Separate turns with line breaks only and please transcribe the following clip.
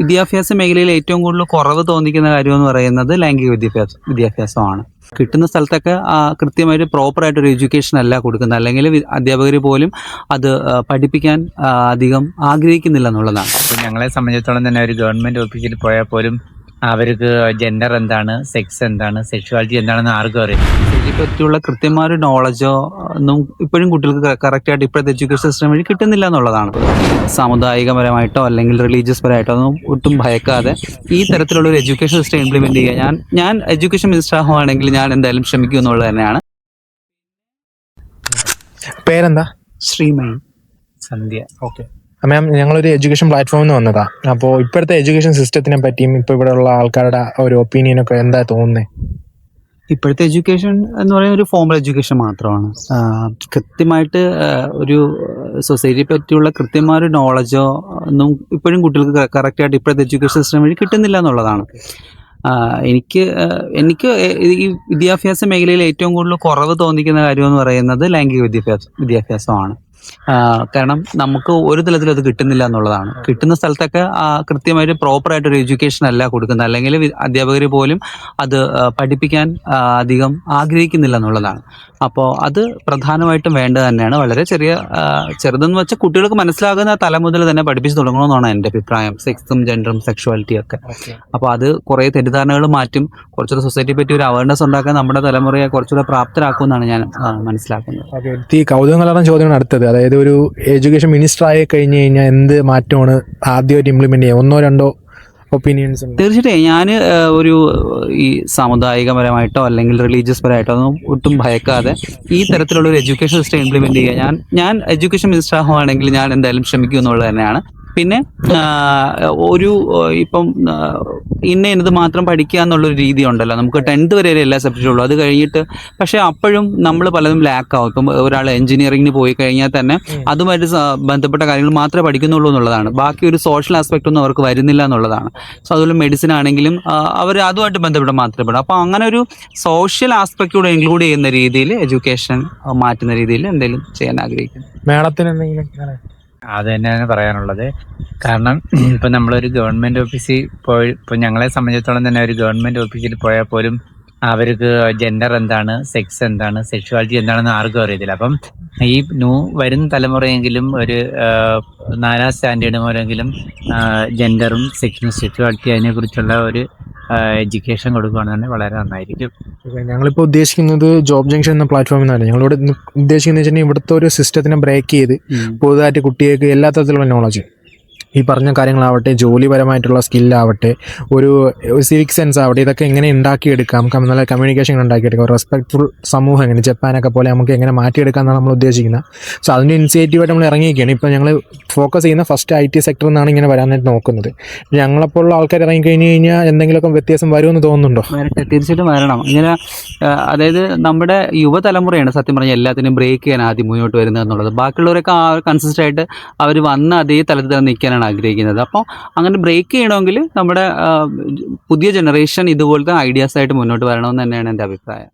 വിദ്യാഭ്യാസ മേഖലയിൽ ഏറ്റവും കൂടുതൽ കുറവ് തോന്നിക്കുന്ന കാര്യം എന്ന് പറയുന്നത് ലൈംഗിക വിദ്യാഭ്യാസമാണ്. കിട്ടുന്ന സ്ഥലത്തൊക്കെ കൃത്യമായിട്ട് പ്രോപ്പറായിട്ടൊരു എഡ്യൂക്കേഷൻ അല്ല കൊടുക്കുന്നത്, അല്ലെങ്കിൽ അധ്യാപകർ പോലും അത് പഠിപ്പിക്കാൻ അധികം ആഗ്രഹിക്കുന്നില്ല എന്നുള്ളതാണ്.
അപ്പോൾ ഞങ്ങളെ സംബന്ധിച്ചിടത്തോളം തന്നെ ഒരു ഗവൺമെൻറ് ഓഫീസിൽ പോയാൽ പോലും അവർക്ക് ജെൻഡർ എന്താണ്, സെക്സ് എന്താണ്, സെക്ഷുവാലിറ്റി എന്താണെന്ന് ആർക്കും അറിയാം.
ഇതിനെ പറ്റിയുള്ള കൃത്യമായ ഒരു നോളജോ ഒന്നും ഇപ്പോഴും കുട്ടികൾക്ക് കറക്റ്റായിട്ട് ഇപ്പോഴത്തെ എഡ്യൂക്കേഷൻ സിസ്റ്റം വഴി കിട്ടുന്നില്ല എന്നുള്ളതാണ്. സാമുദായികപരമായിട്ടോ അല്ലെങ്കിൽ റിലീജിയസ് പരമായിട്ടോ ഒന്നും ഒട്ടും ഭയക്കാതെ ഈ തരത്തിലുള്ള ഒരു എഡ്യൂക്കേഷൻ സിസ്റ്റം ഇംപ്ലിമെന്റ് ചെയ്യുക. ഞാൻ എഡ്യൂക്കേഷൻ മിനിസ്റ്റർ ആവുകയാണെങ്കിൽ ഞാൻ എന്തായാലും ശ്രമിക്കും എന്നുള്ളത് തന്നെയാണ്.
പേരെന്താ?
ശ്രീമയി
സന്ധ്യ.
ഓക്കെ മാം, ഞങ്ങളൊരു എഡ്യൂക്കേഷൻ പ്ലാറ്റ്ഫോമിൽ നിന്ന് വന്നതാണ്. അപ്പോൾ ഇപ്പോഴത്തെ എഡ്യൂക്കേഷൻ സിസ്റ്റത്തിനെ പറ്റിയും ഇപ്പോൾ ഇവിടെ ഉള്ള ആൾക്കാരുടെ ഒരു ഒപ്പീനിയനൊക്കെ എന്താ തോന്നുന്നത്?
ഇപ്പോഴത്തെ എഡ്യൂക്കേഷൻ എന്ന് പറയുന്നത് ഒരു ഫോമൽ എഡ്യൂക്കേഷൻ മാത്രമാണ്. കൃത്യമായിട്ട് ഒരു സൊസൈറ്റിയെ പറ്റിയുള്ള കൃത്യമായ ഒരു നോളജോ ഒന്നും ഇപ്പോഴും കുട്ടികൾക്ക് കറക്റ്റായിട്ട് ഇപ്പോഴത്തെ എഡ്യൂക്കേഷൻ സിസ്റ്റം വഴി കിട്ടുന്നില്ല എന്നുള്ളതാണ്. എനിക്ക് ഈ വിദ്യാഭ്യാസ മേഖലയിൽ ഏറ്റവും കൂടുതൽ കുറവ് തോന്നിക്കുന്ന കാര്യം എന്ന് പറയുന്നത് ലൈംഗിക വിദ്യാഭ്യാസമാണ്. കാരണം നമുക്ക് ഒരു തലത്തിലും അത് കിട്ടുന്നില്ല എന്നുള്ളതാണ്. കിട്ടുന്ന സ്ഥലത്തൊക്കെ കൃത്യമായിട്ട് പ്രോപ്പറായിട്ടൊരു എഡ്യൂക്കേഷൻ അല്ല കൊടുക്കുന്നത്, അല്ലെങ്കിൽ അധ്യാപകർ പോലും അത് പഠിപ്പിക്കാൻ അധികം ആഗ്രഹിക്കുന്നില്ല എന്നുള്ളതാണ്. അപ്പോൾ അത് പ്രധാനമായിട്ടും വേണ്ടത് തന്നെയാണ്. വളരെ ചെറുതെന്ന് വെച്ചാൽ കുട്ടികൾക്ക് മനസ്സിലാകുന്ന തലം മുതൽ തന്നെ പഠിപ്പിച്ച് തുടങ്ങണമെന്നാണ് എൻ്റെ അഭിപ്രായം. സെക്സും ജെൻഡറും സെക്ഷുവാലിറ്റിയും ഒക്കെ. അപ്പോൾ അത് കുറേ തെറ്റിദ്ധാരണകൾ മാറ്റും, കുറച്ചുകൂടെ സൊസൈറ്റിയെ പറ്റി ഒരു അവയർനെസ് ഉണ്ടാക്കാൻ നമ്മുടെ തലമുറയെ കുറച്ചുകൂടെ പ്രാപ്തരാക്കുമെന്നാണ് ഞാൻ മനസ്സിലാക്കുന്നത്.
ഈ കൗതുകം കലർന്ന ചോദ്യമാണ് അടുത്തത്. അതായത് ഒരു എഡ്യൂക്കേഷൻ മിനിസ്റ്റർ ആയി കഴിഞ്ഞ് കഴിഞ്ഞാൽ എന്ത് മാറ്റമാണ് ആദ്യമായിട്ട് ഇംപ്ലിമെന്റ് ചെയ്യുക? ഒന്നോ രണ്ടോ ഒപ്പീനിയൻസ്?
തീർച്ചയായിട്ടും ഞാൻ ഈ സാമുദായികപരമായിട്ടോ അല്ലെങ്കിൽ റിലീജിയസ് പരമായിട്ടോ ഒന്നും ഒട്ടും ഭയക്കാതെ ഈ തരത്തിലുള്ള ഒരു എഡ്യൂക്കേഷൻ സിസ്റ്റം ഇംപ്ലിമെന്റ് ചെയ്യുക. ഞാൻ എഡ്യൂക്കേഷൻ മിനിസ്റ്റർ ആവുകയാണെങ്കിൽ ഞാൻ എന്തായാലും ശ്രമിക്കും എന്നുള്ളത് തന്നെയാണ്. പിന്നെ ഇപ്പം ഇന്നത് മാത്രം പഠിക്കുക എന്നുള്ളൊരു രീതി ഉണ്ടല്ലോ. നമുക്ക് 10th വരെ എല്ലാ സബ്ജക്റ്റും ഉള്ളൂ. അത് കഴിഞ്ഞിട്ട് പക്ഷേ അപ്പോഴും നമ്മൾ പലതും ലാക്കാവും. ഇപ്പം ഒരാൾ എഞ്ചിനീയറിംഗിന് പോയി കഴിഞ്ഞാൽ തന്നെ അതുമായിട്ട് ബന്ധപ്പെട്ട കാര്യങ്ങൾ മാത്രമേ പഠിക്കുന്നുള്ളൂ എന്നുള്ളതാണ്. ബാക്കി ഒരു സോഷ്യൽ ആസ്പെക്റ്റ് ഒന്നും അവർക്ക് വരുന്നില്ല എന്നുള്ളതാണ്. സോ അതുപോലെ മെഡിസിൻ ആണെങ്കിലും അവർ അതുമായിട്ട് ബന്ധപ്പെട്ട മാത്രമേ പഠിക്കും. അപ്പോൾ അങ്ങനെ ഒരു സോഷ്യൽ ആസ്പെക്റ്റ് കൂടെ ഇൻക്ലൂഡ് ചെയ്യുന്ന രീതിയിൽ എഡ്യൂക്കേഷൻ മാറ്റുന്ന രീതിയിൽ എന്തെങ്കിലും ചെയ്യാൻ ആഗ്രഹിക്കുന്നു.
മേഡത്തിന് എന്തെങ്കിലും?
അത് തന്നെയാണ് പറയാനുള്ളത്. കാരണം ഇപ്പം നമ്മളൊരു ഗവൺമെൻറ് ഓഫീസിൽ ഇപ്പോൾ ഞങ്ങളെ സംബന്ധിച്ചിടത്തോളം തന്നെ ഒരു ഗവൺമെൻറ് ഓഫീസിൽ പോയാൽ പോലും അവർക്ക് ജെൻഡർ എന്താണ്, സെക്സ് എന്താണ്, സെക്ഷുവാലിറ്റി എന്താണെന്ന് ആർക്കും അറിയത്തില്ല. അപ്പം ഈ വരുന്ന തലമുറയെങ്കിലും ഒരു 4ാം സ്റ്റാൻഡേർഡ് മുതലെങ്കിലും ജെൻഡറും സെക്സും സെക്ഷുവാലിറ്റി അതിനെക്കുറിച്ചുള്ള ഒരു എഡ്യൂക്കേഷൻ കൊടുക്കുകയാണെന്നുണ്ടെങ്കിൽ വളരെ നന്നായിരിക്കും.
ഞങ്ങളിപ്പോൾ ഉദ്ദേശിക്കുന്നത് ജോബ് ജംഗ്ഷൻ എന്ന പ്ലാറ്റ്ഫോമിൽ നിന്നാണ്. ഞങ്ങളിവിടെ ഉദ്ദേശിക്കുന്നത് വെച്ചിട്ടുണ്ടെങ്കിൽ ഇവിടുത്തെ ഒരു സിസ്റ്റത്തിനെ ബ്രേക്ക് ചെയ്ത് പുതുതായിട്ട് കുട്ടികൾക്ക് എല്ലാ തരത്തിലുള്ള നോളജ്, ഈ പറഞ്ഞ കാര്യങ്ങളാവട്ടെ, ജോലിപരമായിട്ടുള്ള സ്കില്ലാവട്ടെ, ഒരു സിവിക് സെൻസ് ആവട്ടെ, ഇതൊക്കെ എങ്ങനെ ഉണ്ടാക്കിയെടുക്കാം, നല്ല കമ്മ്യൂണിക്കേഷൻ ഉണ്ടാക്കിയെടുക്കാം, റെസ്പെക്ട്ഫുൾ സമൂഹം എങ്ങനെ ജപ്പാനൊക്കെ പോലെ നമുക്ക് എങ്ങനെ മാറ്റിയെടുക്കാം എന്നാണ് നമ്മൾ ഉദ്ദേശിക്കുന്നത്. സോ അതിൻ്റെ ഇനിഷ്യേറ്റീവായിട്ട് നമ്മൾ ഇറങ്ങിയിരിക്കുകയാണ്. ഇപ്പോൾ ഞങ്ങൾ ഫോക്കസ് ചെയ്യുന്ന ഫസ്റ്റ് IT സെക്ടറിൽ നിന്നാണ് ഇങ്ങനെ വരാനായിട്ട് നോക്കുന്നത്. ഞങ്ങളെപ്പോലുള്ള ആൾക്കാർ ഇറങ്ങിക്കഴിഞ്ഞ് കഴിഞ്ഞാൽ എന്തെങ്കിലുമൊക്കെ വ്യത്യാസം വരുമെന്ന് തോന്നുന്നുണ്ടോ?
തീർച്ചയായിട്ടും വരണം. ഇങ്ങനെ അതായത് നമ്മുടെ യുവതലമുറയാണ് സത്യം പറഞ്ഞാൽ എല്ലാത്തിനും ബ്രേക്ക് ചെയ്യാൻ ആദ്യം മുന്നോട്ട് വരുന്നത് എന്നുള്ളത്. ബാക്കിയുള്ളവരൊക്കെ കൺസിസ്റ്റൻ്റ് ആയിട്ട് അവർ വന്ന് അതേ തലത്തിൽ തന്നെ നിൽക്കാനാണ് ആഗ്രഹിക്കുന്നത്. അപ്പോൾ അങ്ങനെ ബ്രേക്ക് ചെയ്യണമെങ്കിൽ നമ്മുടെ പുതിയ ജനറേഷൻ ഇതുപോലത്തെ ഐഡിയാസായിട്ട് മുന്നോട്ട് വരണമെന്ന് തന്നെയാണ് എൻ്റെ അഭിപ്രായം.